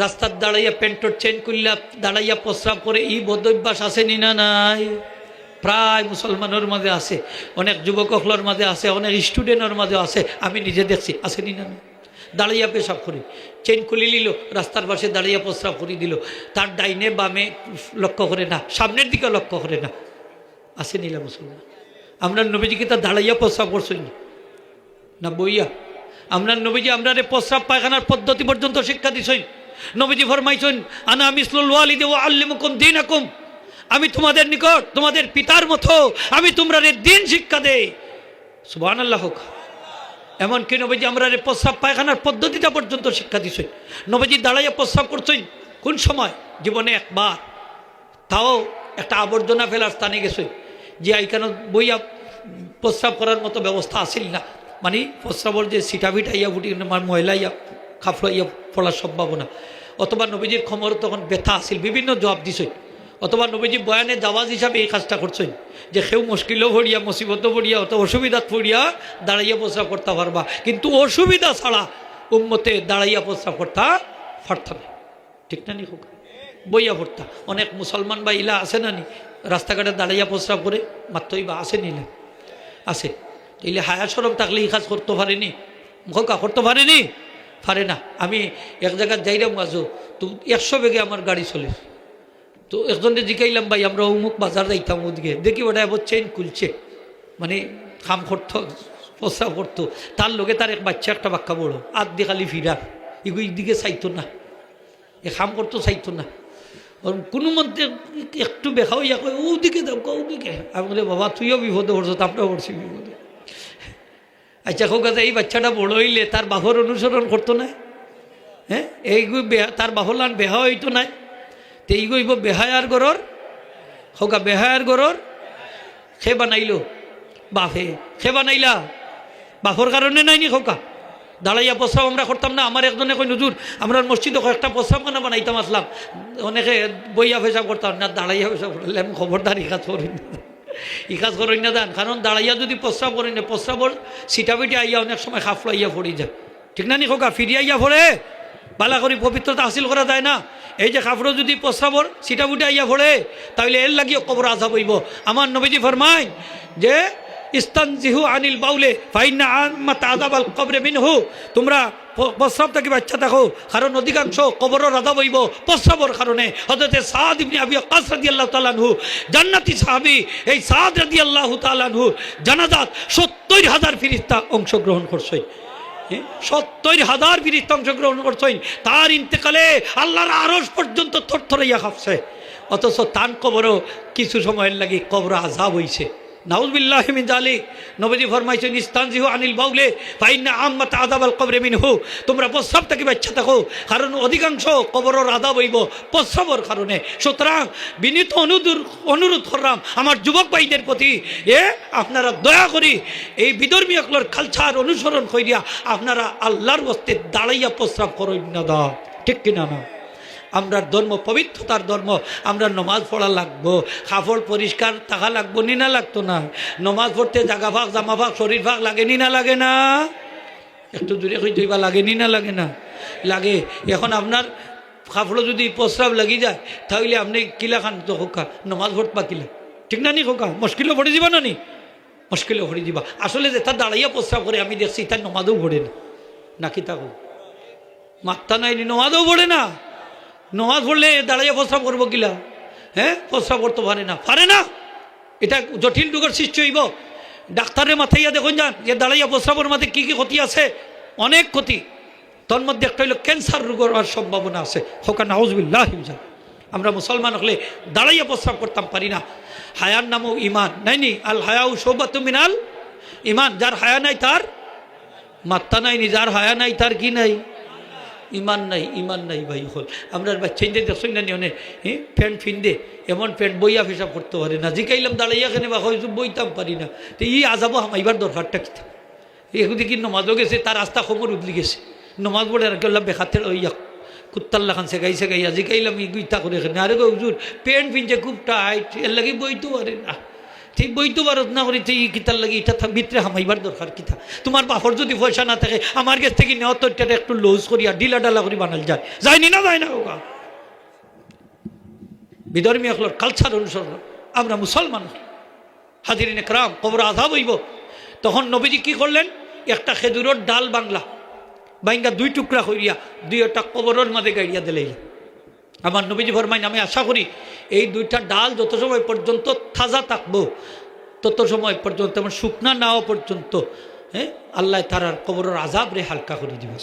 রাস্তার দাঁড়াইয়া প্যান্টর চেন করলা দাঁড়াইয়া প্রস্রাব করে এই বদভ্যাস আসেনি না নাই? প্রায় মুসলমানের মাঝে আছে, অনেক যুবকগুলোর মাঝে আছে, অনেক স্টুডেন্টের মাঝে আছে, আমি নিজে দেখছি আসেনি না? দাঁড়াইয়া পেশাব করি, চেন খুলে নিল, রাস্তার পাশে দাঁড়াইয়া প্রস্রাব করে দিল, তার ডাইনে বামে লক্ষ্য করে না, সামনের দিকে লক্ষ্য করে না, আসে নিলা মুসলমান। আমরা নবীজিকে তা দাঁড়াইয়া প্রস্রাব করছই না বইয়া? আমরা নবীজি আমরা প্রস্রাব পায়খানার পদ্ধতি পর্যন্ত শিক্ষা দিছই। নবীজি ফরমাইছেন আনা মিসলুল ওয়ালিদি ওয়া আল্লিমুকুম দীনাকুম, আমি তোমাদের নিকট তোমাদের পিতার মতো, আমি তোমরা দিন শিক্ষা দেই। সুবহানাল্লাহ। এমনকি নবীজি আমরা প্রস্রাব পায়খানার পদ্ধতিটা পর্যন্ত শিক্ষা দিছেন। নবীজি দাঁড়াইয়া প্রস্রাব করছেন কোন সময়? জীবনে একবার, তাও একটা আবর্জনা ফেলার স্থানে গেছে, যে এইখানে বইয়া প্রস্রাব করার মতো ব্যবস্থা আসিল না, মানে প্রস্রাবর যে সিটাভিটা ইয়া ফুটি ময়লা ইয়া খাফলা ইয়া পড়ার সম্ভাবনা, অথবা নবীজির খমর তখন ব্যথা আসিল, বিভিন্ন জবাব দিছে, অথবা নবীজি বয়ানে জাওয়াজ হিসাবে এই কাজটা করছেন যে কেউ মুশকিলও পড়িয়া মুসিবতও পড়িয়া অত অসুবিধা পড়িয়া দাঁড়াইয়া প্রস্রাব করতে পারবা, কিন্তু অসুবিধা ছাড়া উম্মতে দাঁড়াইয়া প্রস্রাব করতে পারত না। ঠিক না নি? হোক বইয়া পড়তা। অনেক মুসলমান বা ইলা আছে না নি রাস্তাঘাটে দাঁড়াইয়া প্রস্রাব করে? মাত্রই বা আসে নিলে আছে। এলে হায়া সরম থাকলে এই কাজ করতে পারেনি, খোকা করতে পারেনি, পারে না। আমি এক জায়গায় যাইলাম গাছো, তো 100 বেগে আমার গাড়ি চলে, তো একজনকে জিকাইলাম ভাই আমরা অমুক বাজার যাইতাম, ওদিকে দেখি ওটা এবার চেন খুলছে, মানে খাম করতো প্রস্রাব করতো, তার লোকে তার এক বাচ্চা একটা বাক্কা বড় আদ দিয়ে খালি ফিরা, এগুলো দিকে চাইতো না, এ খাম করতো চাইতো না, ওর কোনো মধ্যে একটু বেখা হইয়া কয় ওদিকে দাও ওদিকে। আমি বলে বাবা তুইও বিপদে পড়ছো, আমরাও পড়ছি বিপদে। আচ্ছা হোক এই বাচ্চাটা বড় হইলে তার বাহর অনুসরণ করতো না? হ্যাঁ, এইগুলো তার বাহলান বেহা হইতো না, তো এইগুইব বেহায়ার গরর হোকা, বেহায়ার গরর সে বানাইল বাফে, সে বানাইলা বাফর কারণে নাইনি খোকা। দাঁড়াইয়া প্রস্রাব আমরা করতাম না। আমার একজনে কই হুজুর আমরা মসজিদে কয়েকটা প্রস্রাবখানা বানাইতাম, আসলাম অনেকে বইয়া পেশাব করতাম না, দাঁড়াইয়া পেশাব করলাম। খবরদার ই কাজ করেন না, ই কাজ করেন না দেন, কারণ দাঁড়াইয়া যদি প্রস্রাব করেন না, প্রস্রাবর সিটাবিটি আইয়া অনেক সময় খাফলাইয়া পড়ি যায়। ঠিক না নি খোকা? ফিরিয়ে আইয়া পড়ে বালা করি পবিত্রতা হাসিল করা যায় না। এই যে কাপড় যদি প্রস্রাবর সিটাবুটে আইয়া পড়ে তাহলে এর লাগিয়ে কবর আযাব হইব। আমার নবীজি ফরমায় যে ইস্তানজিহু আনিল বাউলে ফাইন্না আম্মাত আযাবাল কবরে মিনহু, তোমরা প্রস্রাব থেকে বাচ্চা থাকো, কারণ অধিকাংশ কবরের আযাব হইব প্রস্রাবর কারণে। হযরতে সাদ ইবনে আবি ওয়াক্কাস রাদিয়াল্লাহু তাআলা আনহু জান্নাতি সাহাবী, এই সাদ রাদিয়াল্লাহু তাআলা আনহু জানাজাত ৭০,০০০ ফেরেশতা অংশগ্রহণ করছে, ৭০,০০০ ফেরেশতা অংশগ্রহণ করছেন। তার ইন্তেকালে আল্লাহর আরশ পর্যন্ত থরথরাইয়া কাঁপছে, অথচ তান কবরও কিছু সময়ের লাগি কবর আযাব হইছে। নাউযুবিল্লাহি মিন যালিক। নবীজি ফরমাইছেন ইস্তানজিহু আনিল বাউলে ফাইন্না আম্মাত আযাবাল কবরে মিনহু, তোমরা প্রস্রাব থেকে বাচ্চা থাকো, কারণ অধিকাংশ কবরের আযাব হইব প্রস্রাবের কারণে। সুতরাং বিনীত অনুরোধ করলাম আমার যুবক ভাইদের প্রতি, আপনারা দয়া করি এই বিধর্মী একলর কালচার অনুসরণ করিয়া আপনারা আল্লাহর বস্তে দাঁড়াইয়া প্রস্রাব করেন না। দা ঠিক কিনা না? আমরা ধর্ম পবিত্রতার ধর্ম, আমরা নমাজ পড়া লাগবো, কাপড় পরিষ্কার থাকা লাগবো, নি না লাগতো না? নমাজ পড়তে জাগা ভাগ জামা ভাগ শরীর ভাগ লাগে নি না লাগে না? একটু দূরে কই ধুইবা লাগে নি না লাগে না? লাগে। এখন আপনার কাপড় যদি প্রস্রাব লাগি যায় তাহলে আপনি কিলা খান তো খোকা নমাজ পড়বা কিলা? ঠিক না নি খোকা? মুশকিলও পড়ে যাবা না নি? মুশকিলও পড়ে যাবা। আসলে যে তার দাঁড়াইয়া প্রস্রাব করে আমি দেখছি তার নমাজও পড়ে না, নাকি থাকো মাত্তা নাই, নমাজও পড়ে না। নমাজ পড়লে দাঁড়াইয়া প্রস্রাব করবো কিলা? হ্যাঁ, প্রস্রাব করতে পারে না, পারে না। এটা জটিল রোগের সৃষ্টি হইব। ডাক্তারের মাথাইয়া দেখুন যান যে দাঁড়াইয়া প্রস্রাবের মাথায় কী কী ক্ষতি আছে, অনেক ক্ষতি। তোর মধ্যে একটা হইল ক্যান্সার রোগের হওয়ার সম্ভাবনা আছে। হোকা নাউযুবিল্লাহ। আমরা মুসলমান হলে দাঁড়াইয়া প্রস্রাব করতাম পারি না। হায়ার নামও ইমান নাইনি, আল হায়াউ শুবাতুম মিনাল ইমান। যার হায়া নাই তার মাত্তা নাইনি, যার হায়া নাই তার কি নাই? ইমান নাই, ইমান নাই ভাই হল। আমরা বাচ্চাইতে দেখছই না নিয়নে প্যান্ট ফিন্দে, এমন প্যান্ট বইয়া পেশাব করতে পারে না। জিকাইলাম দাঁড়াইয়া কেন বা হয়তো বইতাম পারি না, তো ই আজাবো হামাইবার দরকারটা কি? এগুলি কি নমাজও গেছে, তার রাস্তা খবর উদলি গেছে, নমাজ পড়ে আর কেউ বেখাতে ওইয়া কুত্তাল্লা খান শেখাই শেখাইয়া জিকাইলাম ই গুইতা করে এখানে। আরে হুজুর প্যান্ট ফিনছে খুব টাইট, এর লাগে বইতেও পারে না। ঠিক বইতো ভারত না করি তুই কিতার লাগে এটা ভিতরে হামাইবার দরকার কিতা তোমার বাপর যদি পয়সা না থাকে আমার কাছ থেকে নেওয়া তো এটা একটু লুজ করিয়া ডিলা ডালা করি বানাল যায় যায়নি না যায় না ওকা বিধর্মী হলোর কালচার অনুসরণ আমরা মুসলমান হাজিরিন একরাম কবর আযাব হইব তখন নবীজি কি করলেন একটা খেজুরের ডাল বাংলা বাইঙ্গা দুই টুকরা করিয়া দুইটা কবরের মাঝে গাইয়া দিলেই আমার নবীজি ফরমাইন আমি আশা করি এই দুইটা ডাল যত সময় পর্যন্ত তাজা থাকবো তত সময় পর্যন্ত আমার শুকনা না হওয়া পর্যন্ত হ্যাঁ আল্লাহ তার কবরের আযাব রে হালকা করে দিবে